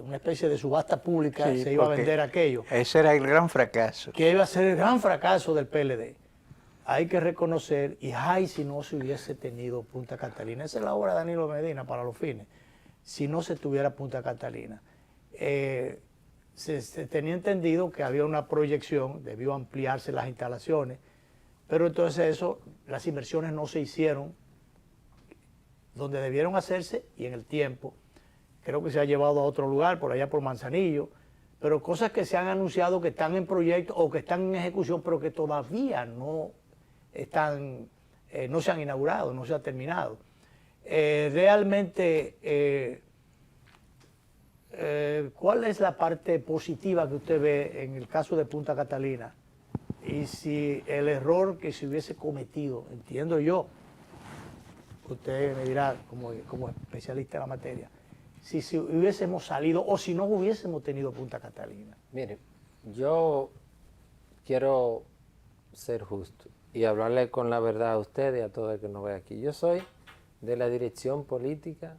una especie de subasta pública, sí, se iba a vender aquello. Ese era el gran fracaso. Que iba a ser el gran fracaso del PLD. Hay que reconocer, y ay, si no se hubiese tenido Punta Catalina, esa es la obra de Danilo Medina para los fines, si no se tuviera Punta Catalina. Se tenía entendido que había una proyección, debió ampliarse las instalaciones, pero entonces eso, las inversiones no se hicieron donde debieron hacerse y en el tiempo. Creo que se ha llevado a otro lugar, por allá por Manzanillo, pero cosas que se han anunciado que están en proyecto o que están en ejecución, pero que todavía no están, no se han inaugurado, no se ha terminado. Realmente, ¿cuál es la parte positiva que usted ve en el caso de Punta Catalina? Y si el error que se hubiese cometido, entiendo yo, usted me dirá como especialista en la materia, si hubiésemos salido o si no hubiésemos tenido Punta Catalina. Mire, yo quiero ser justo y hablarle con la verdad a usted y a todo el que nos ve aquí. Yo soy de la dirección política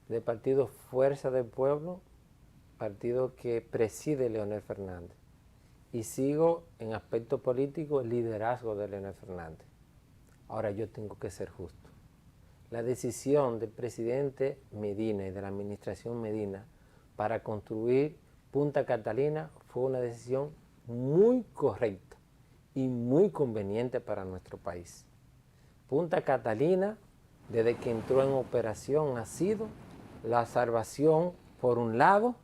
del partido Fuerza del Pueblo, partido que preside Leonel Fernández, y sigo en aspecto político el liderazgo de Leonel Fernández. Ahora yo tengo que ser justo. La decisión del presidente Medina y de la administración Medina para construir Punta Catalina fue una decisión muy correcta y muy conveniente para nuestro país. Punta Catalina, desde que entró en operación, ha sido la salvación por un lado,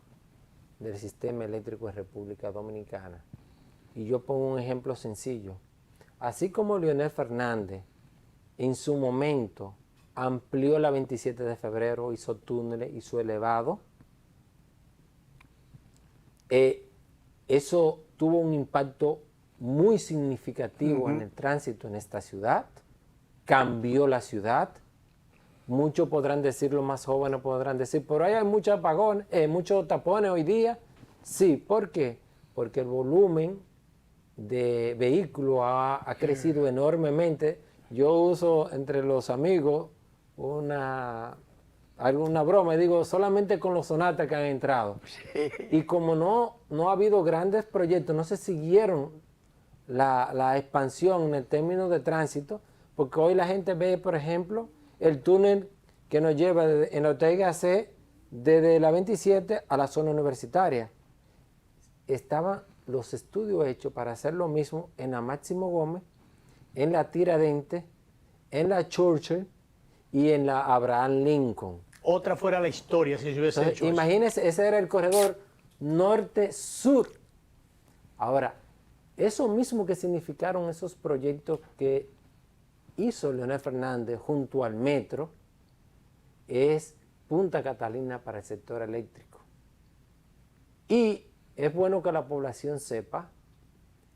del sistema eléctrico de República Dominicana. Y yo pongo un ejemplo sencillo. Así como Leonel Fernández en su momento amplió la 27 de febrero, hizo túneles, hizo elevado, eso tuvo un impacto muy significativo en el tránsito en esta ciudad, cambió la ciudad. Muchos podrán decir, los más jóvenes podrán decir, por ahí hay muchos apagones, muchos tapones hoy día. Sí, ¿por qué? Porque el volumen de vehículos ha crecido enormemente. Yo uso entre los amigos alguna broma y digo, solamente con los Sonatas que han entrado. Sí. Y como no ha habido grandes proyectos, no se siguieron la expansión en el término de tránsito, porque hoy la gente ve, por ejemplo, el túnel que nos lleva en la Ortega C desde la 27 a la zona universitaria. Estaban los estudios hechos para hacer lo mismo en la Máximo Gómez, en la Tiradentes, en la Churchill y en la Abraham Lincoln. Otra fuera la historia si se hubiese hecho imagínense, ese era el corredor norte-sur. Ahora, eso mismo que significaron esos proyectos que hizo Leonel Fernández junto al metro es Punta Catalina para el sector eléctrico. Y es bueno que la población sepa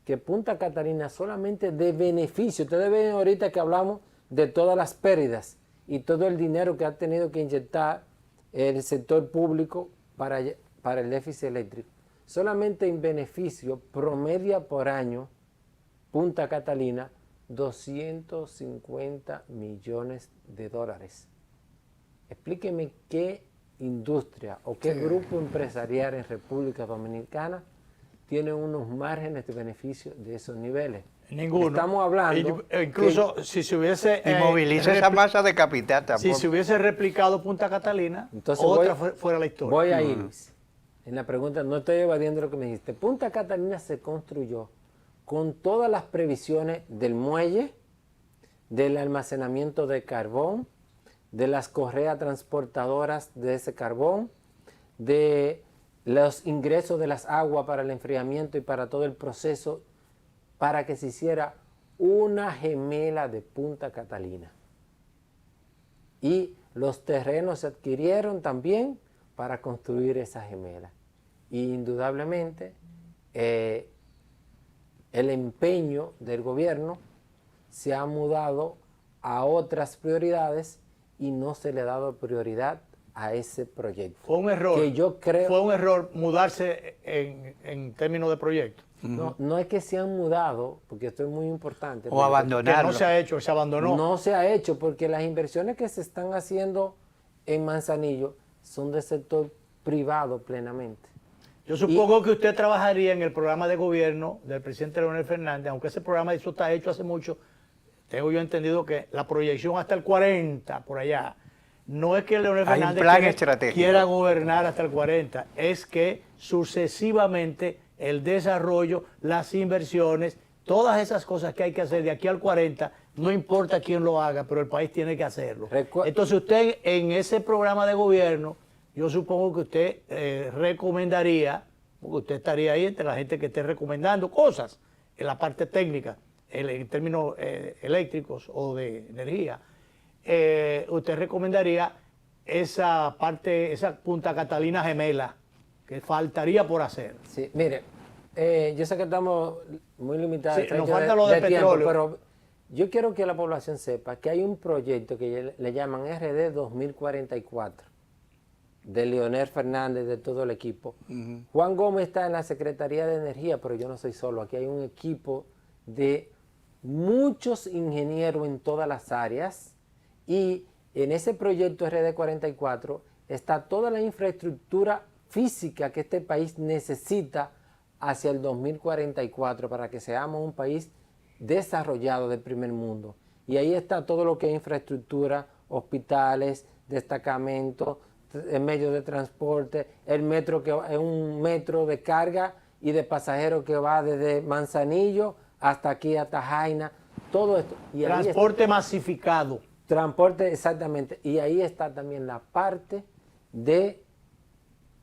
que Punta Catalina solamente de beneficio, ustedes ven ahorita que hablamos de todas las pérdidas y todo el dinero que ha tenido que inyectar el sector público para el déficit eléctrico. Solamente en beneficio promedia por año Punta Catalina 250 millones de dólares. Explíqueme qué industria o qué grupo empresarial en República Dominicana tiene unos márgenes de beneficio de esos niveles. Ninguno. Estamos hablando... Incluso si se hubiese... Y moviliza esa masa de capital tampoco. Si se hubiese replicado Punta Catalina, entonces fuera la historia. Voy a ir, Luis. En la pregunta, no estoy evadiendo lo que me dijiste. Punta Catalina se construyó con todas las previsiones del muelle, del almacenamiento de carbón, de las correas transportadoras de ese carbón, de los ingresos de las aguas para el enfriamiento y para todo el proceso, para que se hiciera una gemela de Punta Catalina. Y los terrenos se adquirieron también para construir esa gemela. Y indudablemente el empeño del gobierno se ha mudado a otras prioridades y no se le ha dado prioridad a ese proyecto. Fue un error. Que yo creo, fue un error mudarse en términos de proyecto. No es que se han mudado, porque esto es muy importante. O abandonarlo. Que no se ha hecho, se abandonó. No se ha hecho, porque las inversiones que se están haciendo en Manzanillo son del sector privado plenamente. Yo supongo que usted trabajaría en el programa de gobierno del presidente Leonel Fernández, aunque ese programa eso está hecho hace mucho. Tengo yo entendido que la proyección hasta el 40, por allá, no es que Leonel Fernández quiera gobernar hasta el 40, es que sucesivamente el desarrollo, las inversiones, todas esas cosas que hay que hacer de aquí al 40, no importa quién lo haga, pero el país tiene que hacerlo. Entonces usted en ese programa de gobierno, yo supongo que usted recomendaría, porque usted estaría ahí entre la gente que esté recomendando cosas en la parte técnica, en términos eléctricos o de energía, usted recomendaría esa parte, esa Punta Catalina gemela que faltaría por hacer. Sí, mire, yo sé que estamos muy limitados. Sí, nos falta lo de petróleo. Tiempo, pero yo quiero que la población sepa que hay un proyecto que le llaman RD 2044 de Leonel Fernández, de todo el equipo. Juan Gómez está en la Secretaría de Energía, pero yo no soy solo. Aquí hay un equipo de muchos ingenieros en todas las áreas y en ese proyecto RD 44 está toda la infraestructura física que este país necesita hacia el 2044 para que seamos un país desarrollado del primer mundo. Y ahí está todo lo que es infraestructura, hospitales, destacamentos, medios de transporte, el metro que es un metro de carga y de pasajeros que va desde Manzanillo hasta aquí, hasta Jaina, todo esto. Y transporte masificado. Transporte, exactamente. Y ahí está también la parte de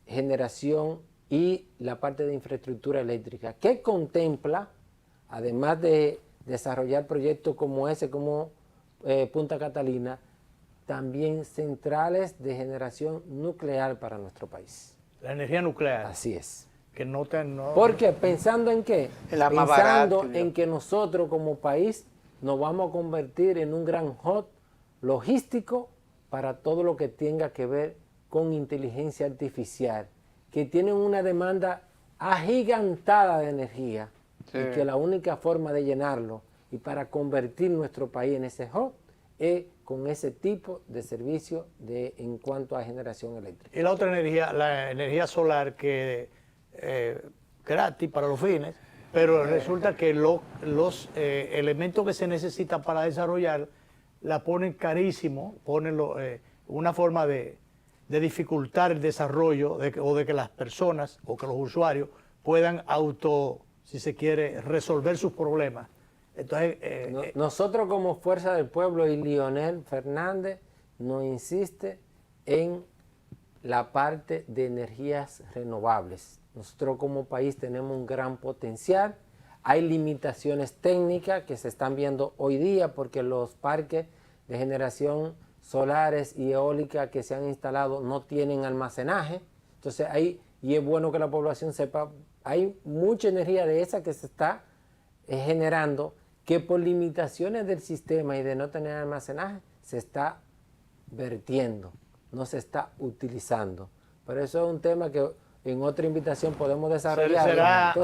generación y la parte de infraestructura eléctrica, que contempla, además de desarrollar proyectos como ese, como Punta Catalina, también centrales de generación nuclear para nuestro país. La energía nuclear. Así es. Que no ¿Por qué? ¿Pensando en qué? Es la más Pensando barata. en que nosotros como país nos vamos a convertir en un gran hub logístico para todo lo que tenga que ver con inteligencia artificial, que tienen una demanda agigantada de energía, Sí. y que la única forma de llenarlo y para convertir nuestro país en ese hub es con ese tipo de servicio en cuanto a generación eléctrica. Y la otra energía, la energía solar, que gratis para los fines, pero resulta que los elementos que se necesitan para desarrollar la ponen carísimo, ponen una forma de dificultar el desarrollo o de que las personas o que los usuarios puedan si se quiere, resolver sus problemas. Entonces, nosotros como Fuerza del Pueblo y Leonel Fernández nos insiste en la parte de energías renovables. Nosotros como país tenemos un gran potencial. Hay limitaciones técnicas que se están viendo hoy día porque los parques de generación solares y eólica que se han instalado no tienen almacenaje. Entonces y es bueno que la población sepa, hay mucha energía de esa que se está generando, que por limitaciones del sistema y de no tener almacenaje se está vertiendo, no se está utilizando. Pero eso es un tema que en otra invitación podemos desarrollar. Será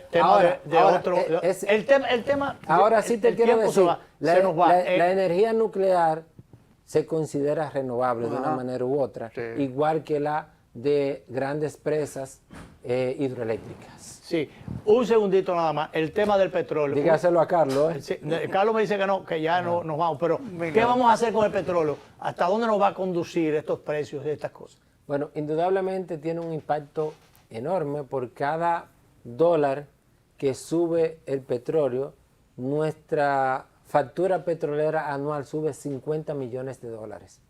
tema de otro. El tema. Ahora sí te quiero decir, se nos va. La energía nuclear se considera renovable de una manera u otra, igual que la de grandes presas hidroeléctricas. Sí, un segundito nada más. El tema del petróleo. Dígaselo a Carlos. Sí, Carlos me dice que no, que ya no nos vamos. Pero, ¿qué vamos a hacer con el petróleo? ¿Hasta dónde nos va a conducir estos precios y estas cosas? Bueno, indudablemente tiene un impacto enorme. Por cada dólar que sube el petróleo, nuestra factura petrolera anual sube 50 millones de dólares.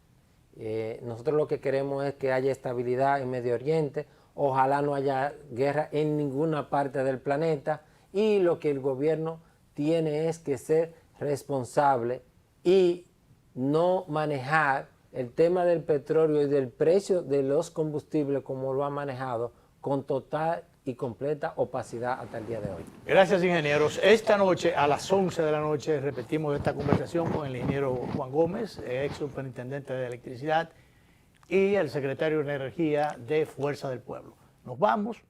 Nosotros lo que queremos es que haya estabilidad en Medio Oriente, ojalá no haya guerra en ninguna parte del planeta, y lo que el gobierno tiene es que ser responsable y no manejar el tema del petróleo y del precio de los combustibles como lo ha manejado con total y completa opacidad hasta el día de hoy. Gracias, ingenieros. Esta noche, a las 11 de la noche, repetimos esta conversación con el ingeniero Juan Gómez, ex superintendente de electricidad, y el secretario de Energía de Fuerza del Pueblo. Nos vemos.